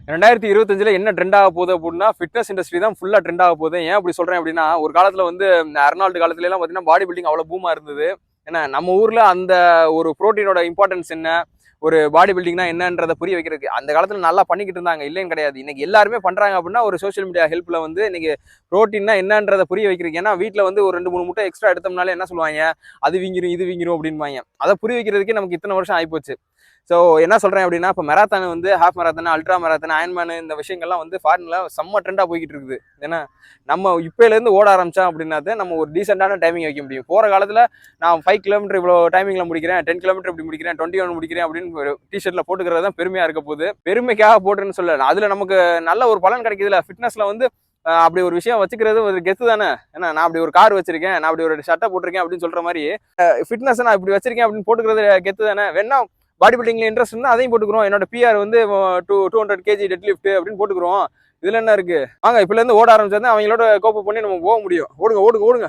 2025ல என்ன ட்ரெண்ட் ஆக போகுது அப்படின்னா ஃபிட்னஸ் இண்டஸ்ட்ரி தான் ஃபுல்லா ட்ரெண்ட் ஆக போகுது. ஏன் அப்படி சொல்றேன் அப்படின்னா, ஒரு காலத்துல வந்து அர்னால்டு காலத்துல எல்லாம் பாத்தீங்கன்னா பாடி பில்டிங் அவ்வளவு பூமா இருந்தது. ஏன்னா நம்ம ஊர்ல அந்த ஒரு புரோட்டீனோட இம்பார்ட்டன்ஸ் என்ன, ஒரு பாடி பில்டிங்னா என்னன்றதை புரிய வைக்கிறதுக்கு அந்த காலத்துல நல்லா பண்ணிக்கிட்டு இருந்தாங்க, இல்லைன்னு கிடையாது. இன்னைக்கு எல்லாருமே பண்றாங்க அப்படின்னா ஒரு சோஷியல் மீடியா ஹெல்ப்ல வந்து இன்னைக்கு புரோட்டீன்னா என்னன்றதை புரிய வைக்கிறதுக்கு. ஏன்னா வீட்டுல வந்து ஒரு 2-3 முட்டை எக்ஸ்ட்ரா எடுத்தோம்னாலே என்ன சொல்லுவாங்க, அது வீங்கிரும் இது வீங்கிரும் அப்படின்பாங்க. அதை புரிய வைக்கிறதுக்கே நமக்கு இத்தனை வருஷம் ஆயிப்போச்சு. ஸோ என்ன சொல்றேன் அப்படின்னா, இப்போ மெராத்தான் வந்து ஹாஃப் மெராத்தான், அல்ட்ரா மெராத்தான், அயன்மேன் இந்த விஷயங்கள்லாம் வந்து ஃபாரின்ல செம்ம ட்ரெண்டா போய்கிட்டு இருக்குது. ஏன்னா நம்ம இப்பயிலேருந்து ஓட ஆரம்பிச்சா அப்படின்னா நம்ம ஒரு டீசெண்டான டைமிங் வைக்க முடியும். போற காலத்துல நான் 5 கிலோமீட்டர் இவ்வளோ டைமிங்ல முடிக்கிறேன், 10 கிலோமீட்டர் இப்படி முடிக்கிறேன், 21 முடிக்கிறேன் அப்படின்னு டிஷர்ட்ல போட்டுக்கிறது தான் பெருமையா இருக்க போகுது. பெருமைக்காக போட்டுன்னு சொல்ல, அதுல நமக்கு நல்ல ஒரு பலன் கிடைக்குதுல. ஃபிட்னஸ்ல வந்து அப்படி ஒரு விஷயம் வச்சுக்கிறது ஒரு கெத்து தானே. ஏன்னா நான் அப்படி ஒரு கார் வச்சிருக்கேன், நான் அப்படி ஒரு சட்டை போட்டிருக்கேன் அப்படின்னு சொல்ற மாதிரி ஃபிட்னஸ் நான் இப்படி வச்சிருக்கேன் அப்படின்னு போட்டுக்கிறது கெத்து தானே. வேணா பாடி பில்டிங்ல இன்ட்ரெஸ்ட் இருந்தால் அதையும் போட்டுக்கிறோம். என்னோட பிஆர் வந்து 200 கேஜி டெட் லிஃப்ட் அப்படின்னு போட்டுக்கிறோம். இதுல என்ன இருக்கு? வாங்க இப்பல இருந்து ஓட ஆரம்பிச்சா அவங்களோட கோப்பு பண்ணி நம்ம போக முடியும். ஓடுங்க ஓடுங்க ஓடுங்க.